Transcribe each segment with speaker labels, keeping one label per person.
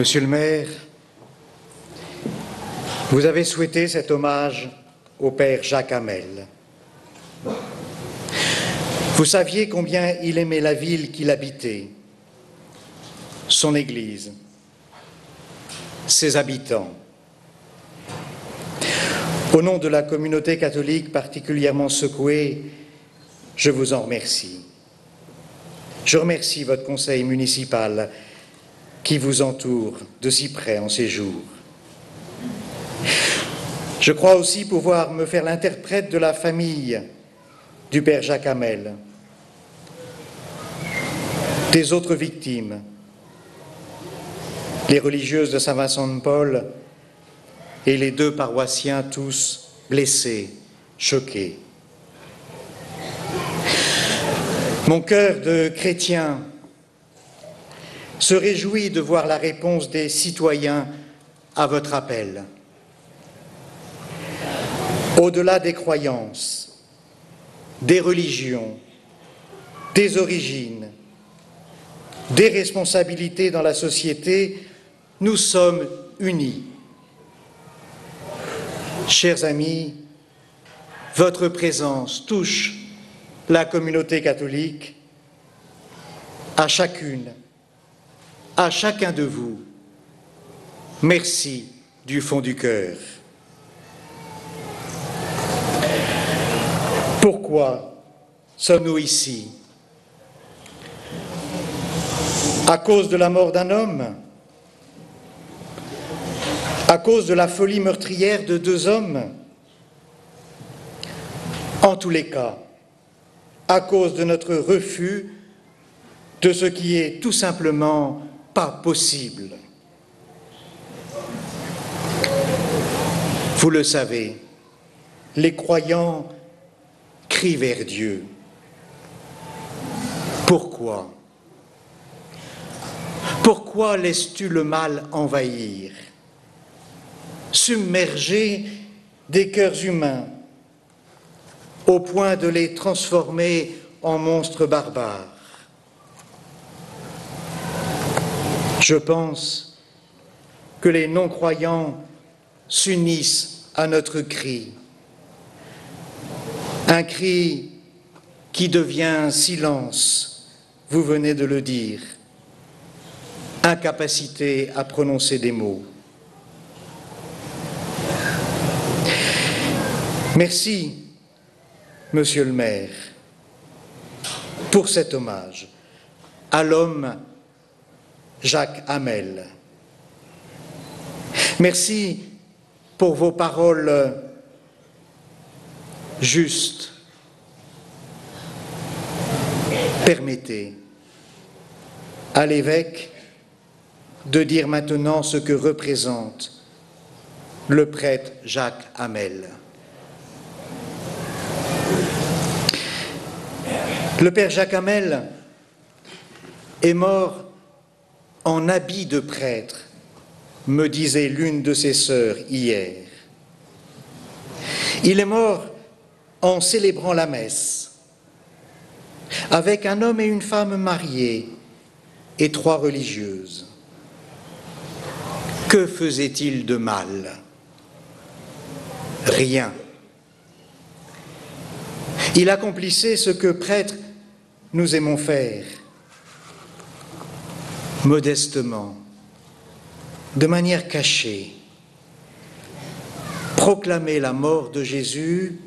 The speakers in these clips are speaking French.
Speaker 1: Monsieur le maire, vous avez souhaité cet hommage au père Jacques Hamel. Vous saviez combien il aimait la ville qu'il habitait, son église, ses habitants. Au nom de la communauté catholique particulièrement secouée, je vous en remercie. Je remercie votre conseil municipal qui vous entoure de si près en ces jours. Je crois aussi pouvoir me faire l'interprète de la famille du père Jacques Hamel, des autres victimes, les religieuses de Saint-Vincent-de-Paul et les 2 paroissiens tous blessés, choqués. Mon cœur de chrétien se réjouit de voir la réponse des citoyens à votre appel. Au-delà des croyances, des religions, des origines, des responsabilités dans la société, nous sommes unis. Chers amis, votre présence touche la communauté catholique, à chacune, à chacun de vous. Merci du fond du cœur. Pourquoi sommes-nous ici? À cause de la mort d'un homme? À cause de la folie meurtrière de 2 hommes? En tous les cas, à cause de notre refus de ce qui est tout simplement pas possible. Vous le savez, les croyants crient vers Dieu. Pourquoi? Pourquoi laisses-tu le mal envahir, submerger des cœurs humains au point de les transformer en monstres barbares? Je pense que les non-croyants s'unissent à notre cri, un cri qui devient silence, vous venez de le dire, incapacité à prononcer des mots. Merci, Monsieur le maire, pour cet hommage à l'homme Jacques Hamel. Merci pour vos paroles justes. Permettez à l'évêque de dire maintenant ce que représente le prêtre Jacques Hamel. Le père Jacques Hamel est mort en habit de prêtre, me disait l'une de ses sœurs hier. Il est mort en célébrant la messe, avec un homme et une femme mariés et 3 religieuses. Que faisait-il de mal? Rien. Il accomplissait ce que prêtres nous aimons faire, modestement, de manière cachée, proclamer la mort de Jésus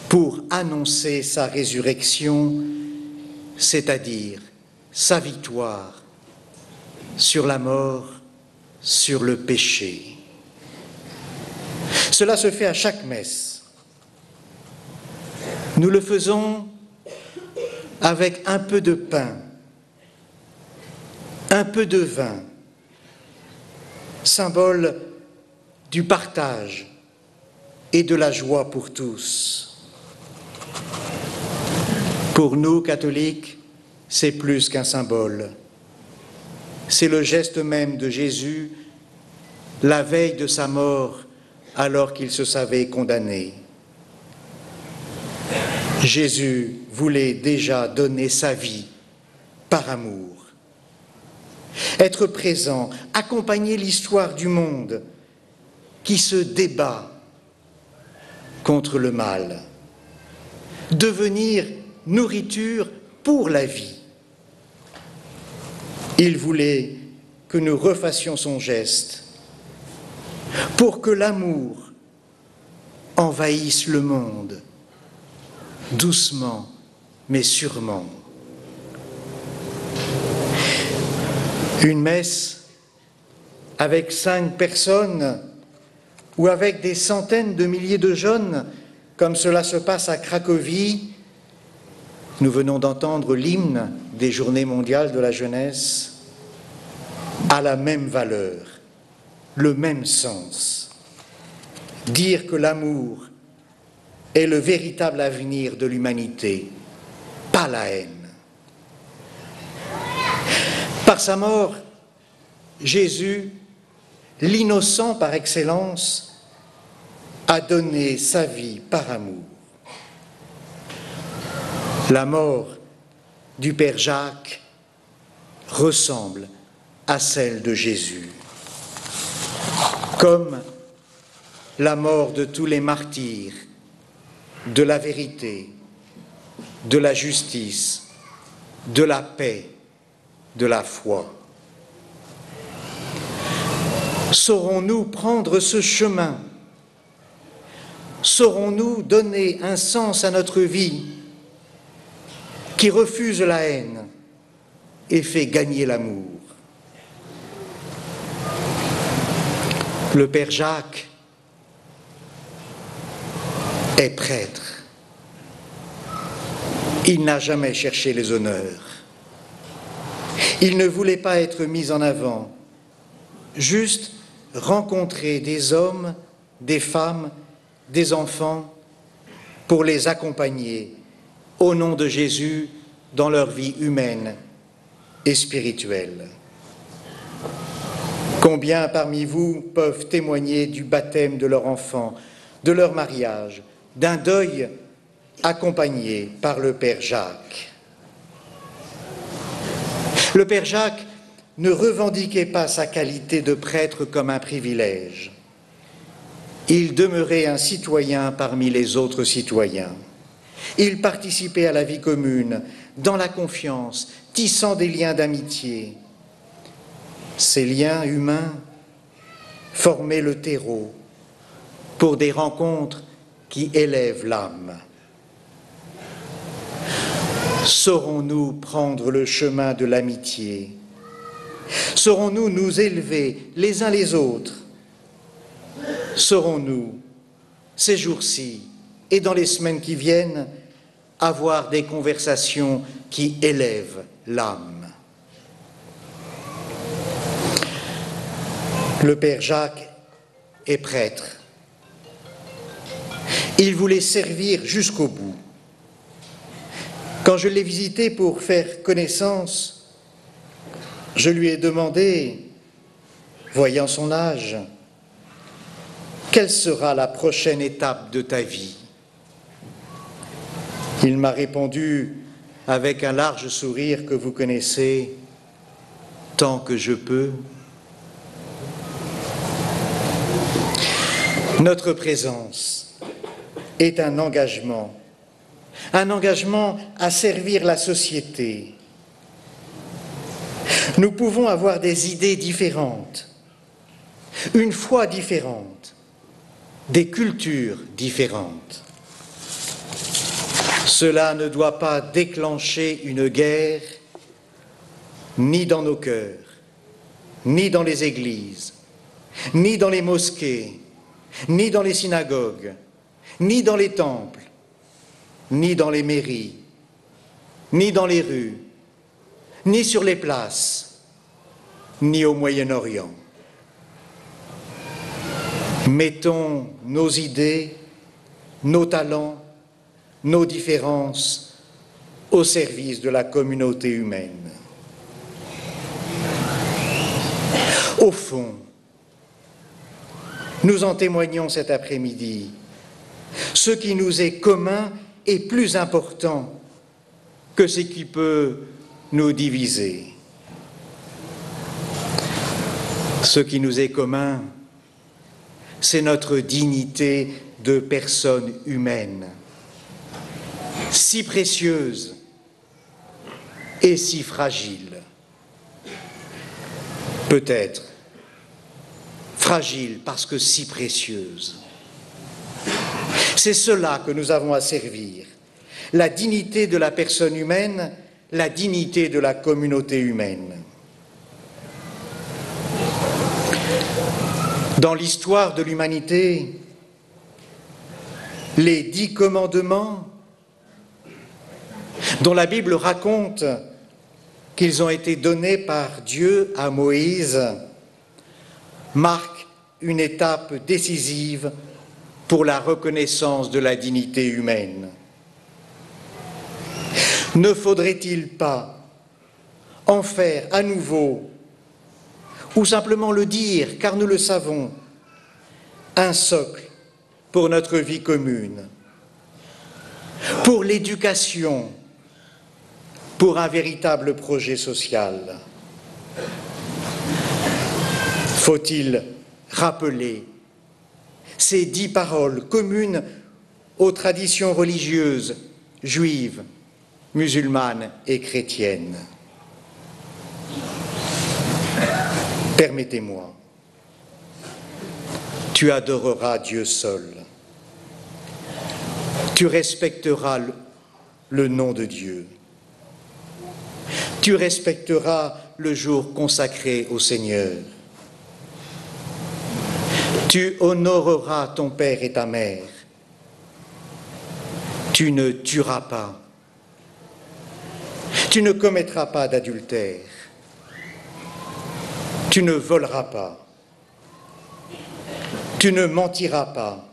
Speaker 1: pour annoncer sa résurrection, c'est-à-dire sa victoire sur la mort, sur le péché. Cela se fait à chaque messe. Nous le faisons avec un peu de pain, un peu de vin, symbole du partage et de la joie pour tous. Pour nous, catholiques, c'est plus qu'un symbole. C'est le geste même de Jésus, la veille de sa mort, alors qu'il se savait condamné. Jésus voulait déjà donner sa vie par amour. être présent, accompagner l'histoire du monde qui se débat contre le mal, devenir nourriture pour la vie. Il voulait que nous refassions son geste pour que l'amour envahisse le monde, doucement mais sûrement. Une messe avec 5 personnes ou avec des centaines de milliers de jeunes, comme cela se passe à Cracovie. Nous venons d'entendre l'hymne des Journées mondiales de la jeunesse, a la même valeur, le même sens. Dire que l'amour est le véritable avenir de l'humanité, pas la haine. Par sa mort, Jésus, l'innocent par excellence, a donné sa vie par amour. La mort du Père Jacques ressemble à celle de Jésus, comme la mort de tous les martyrs de la vérité, de la justice, de la paix, de la foi. Saurons-nous prendre ce chemin? Saurons-nous donner un sens à notre vie qui refuse la haine et fait gagner l'amour? Le Père Jacques est prêtre. Il n'a jamais cherché les honneurs. Il ne voulait pas être mis en avant, juste rencontrer des hommes, des femmes, des enfants pour les accompagner au nom de Jésus dans leur vie humaine et spirituelle. Combien parmi vous peuvent témoigner du baptême de leur enfant, de leur mariage, d'un deuil accompagné par le Père Jacques? Le Père Jacques ne revendiquait pas sa qualité de prêtre comme un privilège. Il demeurait un citoyen parmi les autres citoyens. Il participait à la vie commune, dans la confiance, tissant des liens d'amitié. Ces liens humains formaient le terreau pour des rencontres qui élèvent l'âme. Saurons-nous prendre le chemin de l'amitié? Saurons-nous nous élever les uns les autres? Saurons-nous, ces jours-ci et dans les semaines qui viennent, avoir des conversations qui élèvent l'âme? Le Père Jacques est prêtre. Il voulait servir jusqu'au bout. Quand je l'ai visité pour faire connaissance, je lui ai demandé, voyant son âge, quelle sera la prochaine étape de ta vie? Il m'a répondu avec un large sourire que vous connaissez, tant que je peux. Notre présence est un engagement à servir la société. Nous pouvons avoir des idées différentes, une foi différente, des cultures différentes. Cela ne doit pas déclencher une guerre, ni dans nos cœurs, ni dans les églises, ni dans les mosquées, ni dans les synagogues, ni dans les temples, ni dans les mairies, ni dans les rues, ni sur les places, ni au Moyen-Orient. Mettons nos idées, nos talents, nos différences au service de la communauté humaine. Au fond, nous en témoignons cet après-midi. Ce qui nous est commun est plus important que ce qui peut nous diviser. Ce qui nous est commun, c'est notre dignité de personne humaine, si précieuse et si fragile. Peut-être fragile parce que si précieuse. C'est cela que nous avons à servir, la dignité de la personne humaine, la dignité de la communauté humaine. Dans l'histoire de l'humanité, les 10 commandements, dont la Bible raconte qu'ils ont été donnés par Dieu à Moïse, marquent une étape décisive pour la reconnaissance de la dignité humaine. Ne faudrait-il pas en faire à nouveau, ou simplement le dire, car nous le savons, un socle pour notre vie commune, pour l'éducation, pour un véritable projet social? Faut-il rappeler ces 10 paroles communes aux traditions religieuses juives, musulmanes et chrétiennes? Permettez-moi. Tu adoreras Dieu seul. Tu respecteras le nom de Dieu. Tu respecteras le jour consacré au Seigneur. Tu honoreras ton père et ta mère. Tu ne tueras pas. Tu ne commettras pas d'adultère. Tu ne voleras pas. Tu ne mentiras pas.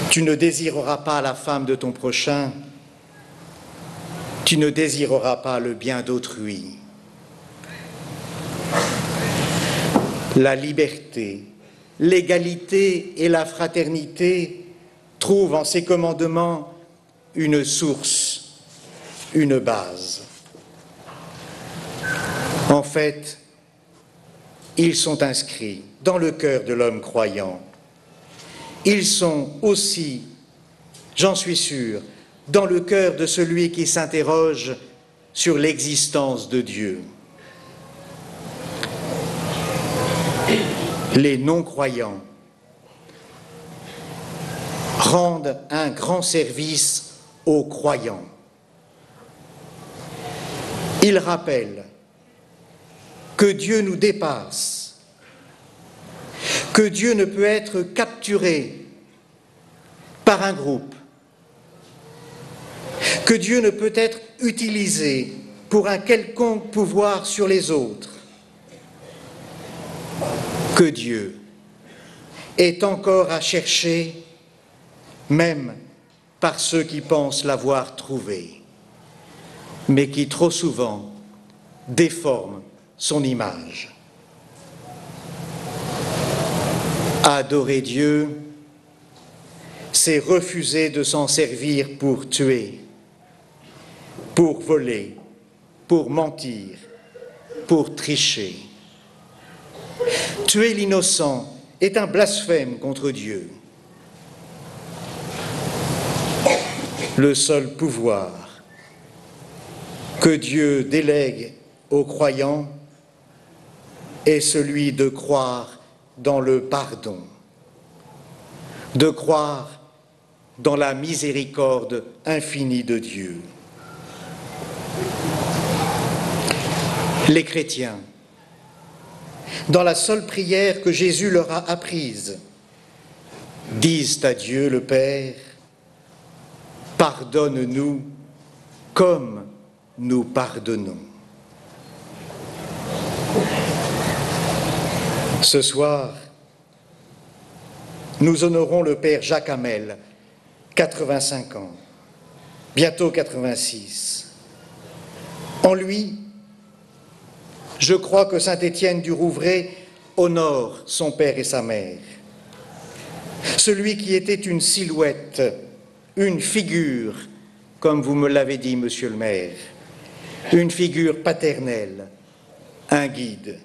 Speaker 1: Tu ne désireras pas la femme de ton prochain. Tu ne désireras pas le bien d'autrui. La liberté, l'égalité et la fraternité trouvent en ces commandements une source, une base. En fait, ils sont inscrits dans le cœur de l'homme croyant. Ils sont aussi, j'en suis sûr, dans le cœur de celui qui s'interroge sur l'existence de Dieu. Les non-croyants rendent un grand service aux croyants. Ils rappellent que Dieu nous dépasse, que Dieu ne peut être capturé par un groupe, que Dieu ne peut être utilisé pour un quelconque pouvoir sur les autres, que Dieu est encore à chercher, même par ceux qui pensent l'avoir trouvé, mais qui trop souvent déforment son image. Adorer Dieu, c'est refuser de s'en servir pour tuer, pour voler, pour mentir, pour tricher. Tuer l'innocent est un blasphème contre Dieu. Le seul pouvoir que Dieu délègue aux croyants est celui de croire dans le pardon, de croire dans la miséricorde infinie de Dieu. Les chrétiens, dans la seule prière que Jésus leur a apprise, disent à Dieu le Père, « Pardonne-nous comme nous pardonnons. » Ce soir, nous honorons le Père Jacques Hamel, 85 ans, bientôt 86. En lui, je crois que saint Étienne du Rouvray honore son père et sa mère. Celui qui était une silhouette, une figure, comme vous me l'avez dit, monsieur le maire, une figure paternelle, un guide,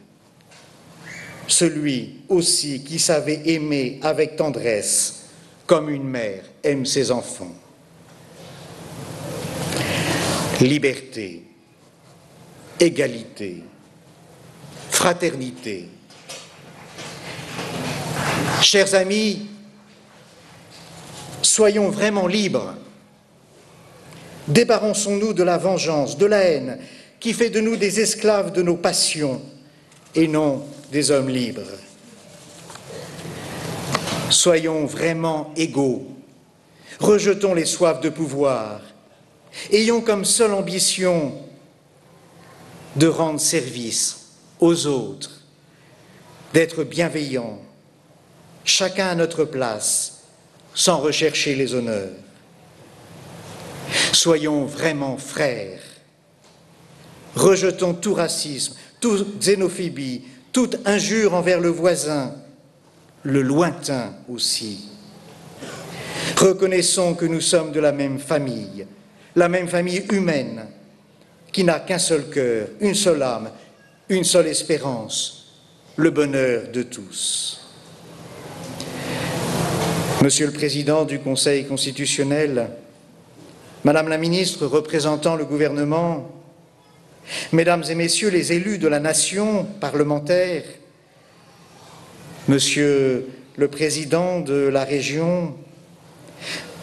Speaker 1: celui aussi qui savait aimer avec tendresse comme une mère aime ses enfants. Liberté, égalité, fraternité. Chers amis, soyons vraiment libres. Débarrassons-nous de la vengeance, de la haine, qui fait de nous des esclaves de nos passions et non des hommes libres. Soyons vraiment égaux. Rejetons les soifs de pouvoir. Ayons comme seule ambition de rendre service aux autres, d'être bienveillants, chacun à notre place, sans rechercher les honneurs. Soyons vraiment frères. Rejetons tout racisme, toute xénophobie, toute injure envers le voisin, le lointain aussi. Reconnaissons que nous sommes de la même famille humaine, qui n'a qu'un seul cœur, une seule âme, une seule espérance, le bonheur de tous. Monsieur le Président du Conseil constitutionnel, Madame la Ministre représentant le gouvernement, Mesdames et Messieurs les élus de la nation, parlementaires, Monsieur le Président de la région,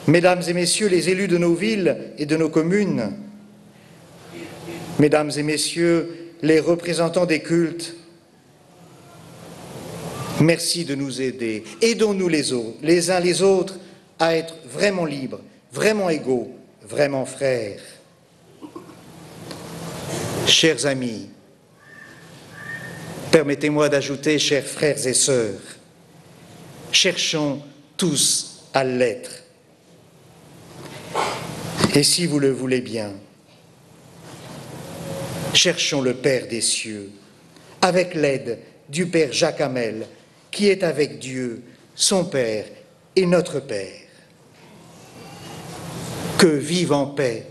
Speaker 1: Mesdames et Messieurs les élus de nos villes et de nos communes, Mesdames et Messieurs les représentants des cultes, merci de nous aider. Aidons-nous les uns les autres à être vraiment libres, vraiment égaux, vraiment frères. Chers amis, permettez-moi d'ajouter, chers frères et sœurs, cherchons tous à l'être. Et si vous le voulez bien, cherchons le Père des cieux, avec l'aide du Père Jacques Hamel, qui est avec Dieu, son Père et notre Père. Que vive en paix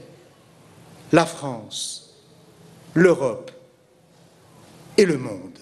Speaker 1: la France, l'Europe et le monde.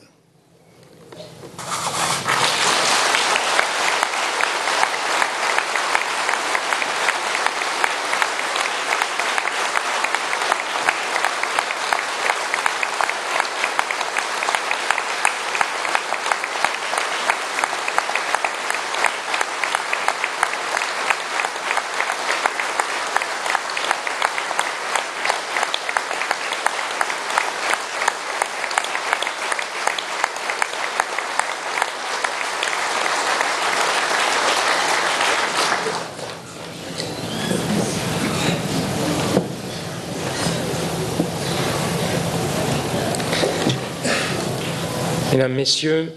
Speaker 2: Mesdames, Messieurs,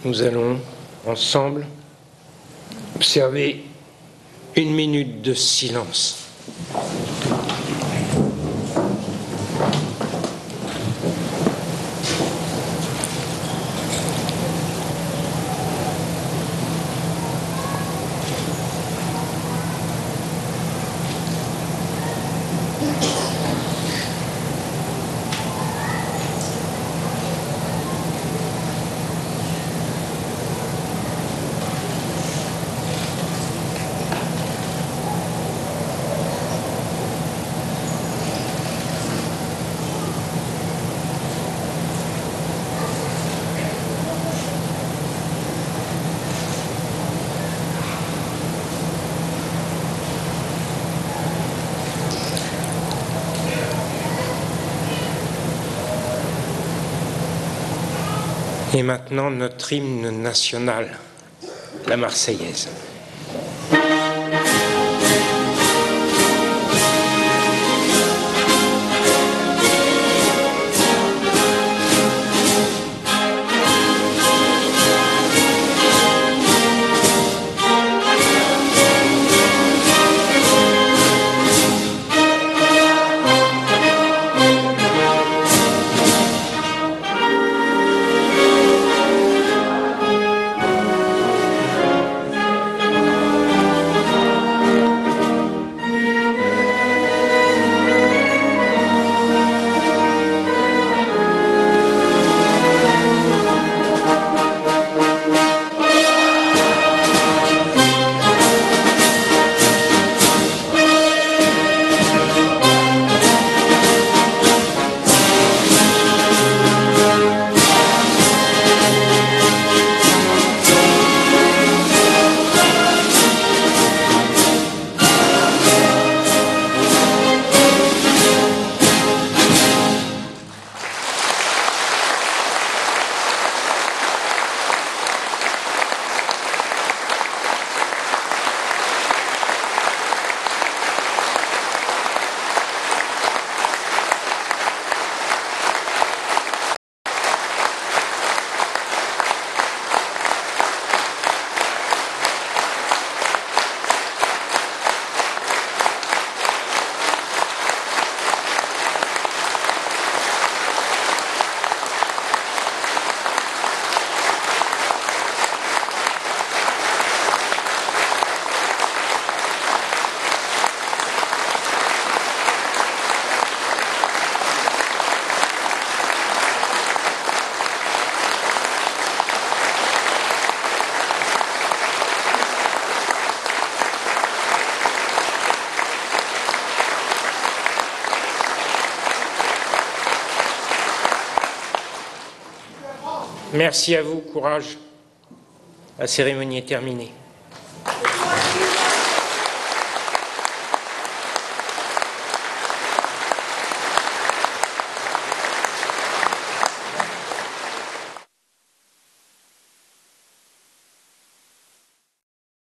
Speaker 2: nous allons ensemble observer 1 minute de silence. Et maintenant, notre hymne national, la Marseillaise. Merci à vous, courage. La cérémonie est terminée.